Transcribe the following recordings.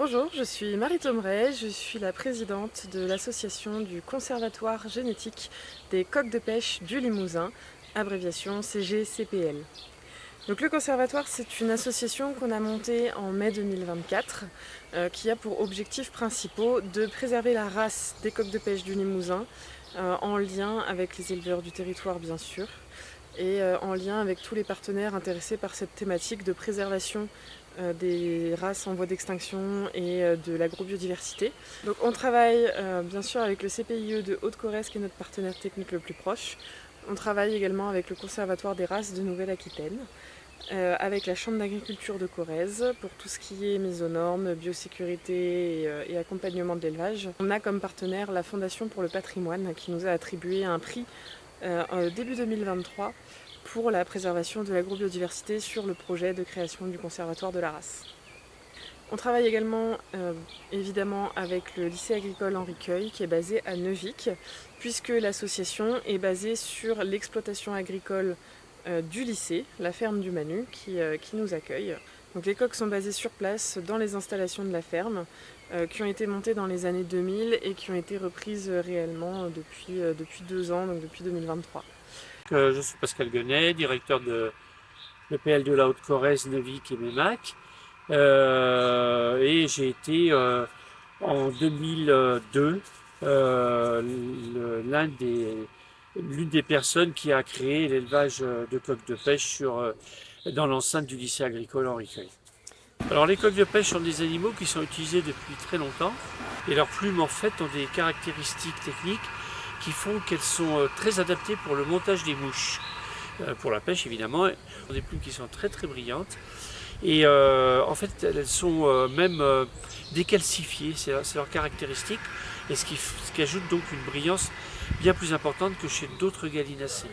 Bonjour, je suis Marie Thomeret, je suis la présidente de l'association du Conservatoire génétique des coqs de pêche du Limousin, abréviation CGCPL. Donc le Conservatoire, c'est une association qu'on a montée en mai 2024 qui a pour objectifs principaux de préserver la race des coqs de pêche du Limousin en lien avec les éleveurs du territoire bien sûr et en lien avec tous les partenaires intéressés par cette thématique de préservation des races en voie d'extinction et de l'agrobiodiversité. Donc on travaille bien sûr avec le CPIE de Haute-Corrèze qui est notre partenaire technique le plus proche. On travaille également avec le Conservatoire des races de Nouvelle-Aquitaine, avec la Chambre d'agriculture de Corrèze pour tout ce qui est mise aux normes, biosécurité et accompagnement de l'élevage. On a comme partenaire la Fondation pour le patrimoine qui nous a attribué un prix début 2023 pour la préservation de l'agrobiodiversité sur le projet de création du conservatoire de la race. On travaille également évidemment avec le lycée agricole Henri Queuille qui est basé à Neuvic, puisque l'association est basée sur l'exploitation agricole du lycée, la ferme du Manu, qui nous accueille. Donc les coqs sont basés sur place dans les installations de la ferme, qui ont été montées dans les années 2000 et qui ont été reprises réellement depuis 2 ans, donc depuis 2023. Je suis Pascal Guenet, directeur de l'EPL de la Haute-Corrèze, Neuvic et Meymac. Et j'ai été en 2002 l'une des personnes qui a créé l'élevage de coqs de pêche dans l'enceinte du lycée agricole Henri Queuille. Alors les coqs de pêche sont des animaux qui sont utilisés depuis très longtemps et leurs plumes en fait ont des caractéristiques techniques qui font qu'elles sont très adaptées pour le montage des mouches. Pour la pêche évidemment, elles ont des plumes qui sont très très brillantes et en fait elles sont même décalcifiées, c'est leur caractéristique, et ce qui ajoute donc une brillance bien plus importante que chez d'autres gallinacés.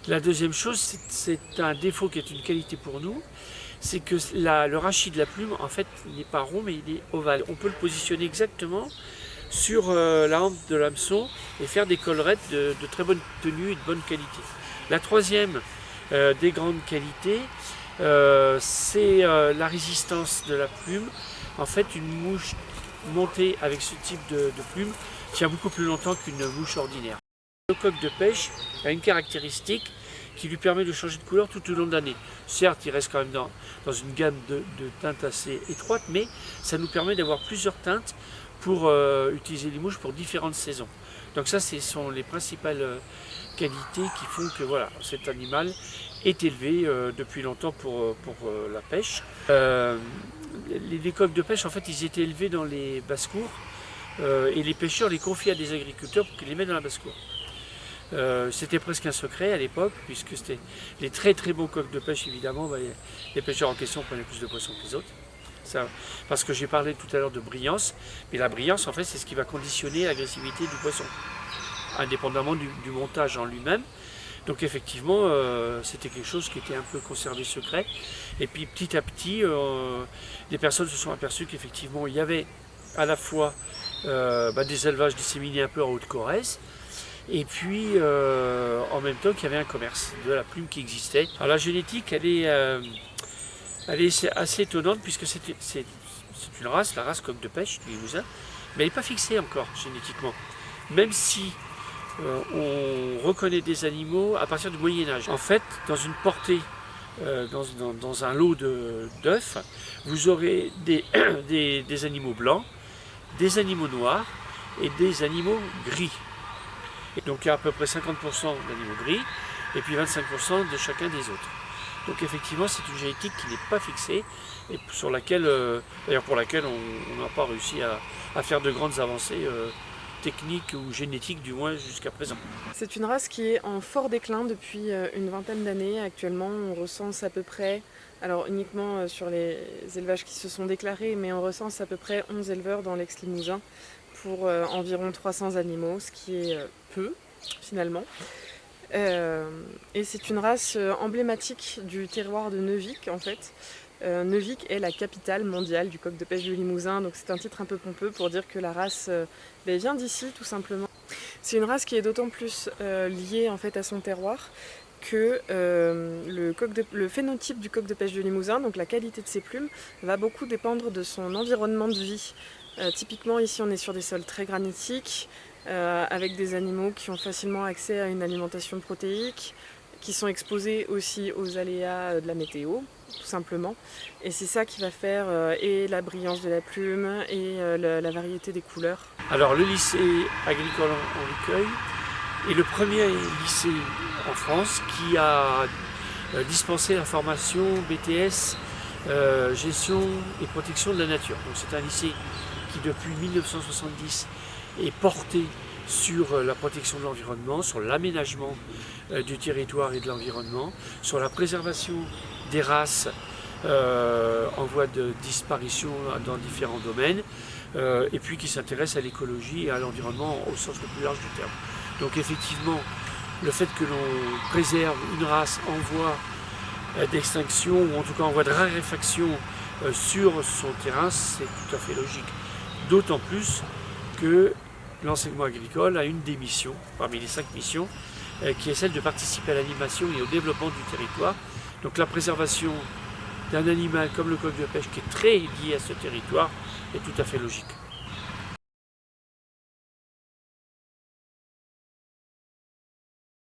La deuxième chose, c'est un défaut qui est une qualité pour nous, c'est que le rachis de la plume en fait n'est pas rond mais il est ovale. On peut le positionner exactement sur la hampe de l'hameçon et faire des collerettes de très bonne tenue et de bonne qualité. La troisième des grandes qualités, c'est la résistance de la plume. En fait, une mouche montée avec ce type de plume tient beaucoup plus longtemps qu'une mouche ordinaire. Le coq de pêche a une caractéristique qui lui permet de changer de couleur tout au long de l'année. Certes, il reste quand même dans une gamme de teintes assez étroite, mais ça nous permet d'avoir plusieurs teintes pour utiliser les mouches pour différentes saisons. Donc ça, ce sont les principales qualités qui font que voilà, cet animal est élevé depuis longtemps pour la pêche. Les coqs de pêche, en fait, ils étaient élevés dans les basses-cours et les pêcheurs les confiaient à des agriculteurs pour qu'ils les mettent dans la basse-cour. C'était presque un secret à l'époque, puisque c'était les très très bons coqs de pêche, évidemment, les pêcheurs en question prenaient plus de poissons que les autres. Ça, parce que j'ai parlé tout à l'heure de brillance, mais la brillance en fait c'est ce qui va conditionner l'agressivité du poisson, indépendamment du montage en lui-même. Donc effectivement c'était quelque chose qui était un peu conservé secret, et puis petit à petit des personnes se sont aperçues qu'effectivement il y avait à la fois des élevages disséminés un peu en Haute-Corrèze, et puis en même temps qu'il y avait un commerce de la plume qui existait. Alors la génétique elle est assez étonnante puisque c'est une race, la race coq de pêche du Limousin, mais elle n'est pas fixée encore génétiquement. Même si on reconnaît des animaux à partir du Moyen-Âge. En fait, dans une portée, dans un lot d'œufs, vous aurez des animaux blancs, des animaux noirs et des animaux gris. Et donc il y a à peu près 50% d'animaux gris et puis 25% de chacun des autres. Donc effectivement, c'est une génétique qui n'est pas fixée et sur laquelle, d'ailleurs pour laquelle on n'a pas réussi à faire de grandes avancées techniques ou génétiques du moins jusqu'à présent. C'est une race qui est en fort déclin depuis une vingtaine d'années. Actuellement, on recense à peu près, alors uniquement sur les élevages qui se sont déclarés, mais on recense à peu près 11 éleveurs dans l'ex-Limousin pour environ 300 animaux, ce qui est peu finalement. Et c'est une race emblématique du terroir de Neuvic en fait. Neuvic est la capitale mondiale du coq de pêche du Limousin, donc c'est un titre un peu pompeux pour dire que la race vient d'ici tout simplement. C'est une race qui est d'autant plus liée en fait à son terroir que le phénotype du coq de pêche du Limousin, donc la qualité de ses plumes, va beaucoup dépendre de son environnement de vie. Typiquement ici on est sur des sols très granitiques, avec des animaux qui ont facilement accès à une alimentation protéique, qui sont exposés aussi aux aléas de la météo, tout simplement. Et c'est ça qui va faire et la brillance de la plume et la variété des couleurs. Alors le lycée agricole en Ricueil est le premier lycée en France qui a dispensé la formation BTS gestion et protection de la nature. Donc c'est un lycée qui depuis 1970 est porté sur la protection de l'environnement, sur l'aménagement du territoire et de l'environnement, sur la préservation des races en voie de disparition dans différents domaines, et puis qui s'intéresse à l'écologie et à l'environnement au sens le plus large du terme. Donc effectivement, le fait que l'on préserve une race en voie d'extinction, ou en tout cas en voie de raréfaction sur son terrain, c'est tout à fait logique. D'autant plus que l'enseignement agricole a une des missions, parmi les 5 missions, qui est celle de participer à l'animation et au développement du territoire. Donc la préservation d'un animal comme le coq de pêche qui est très lié à ce territoire est tout à fait logique.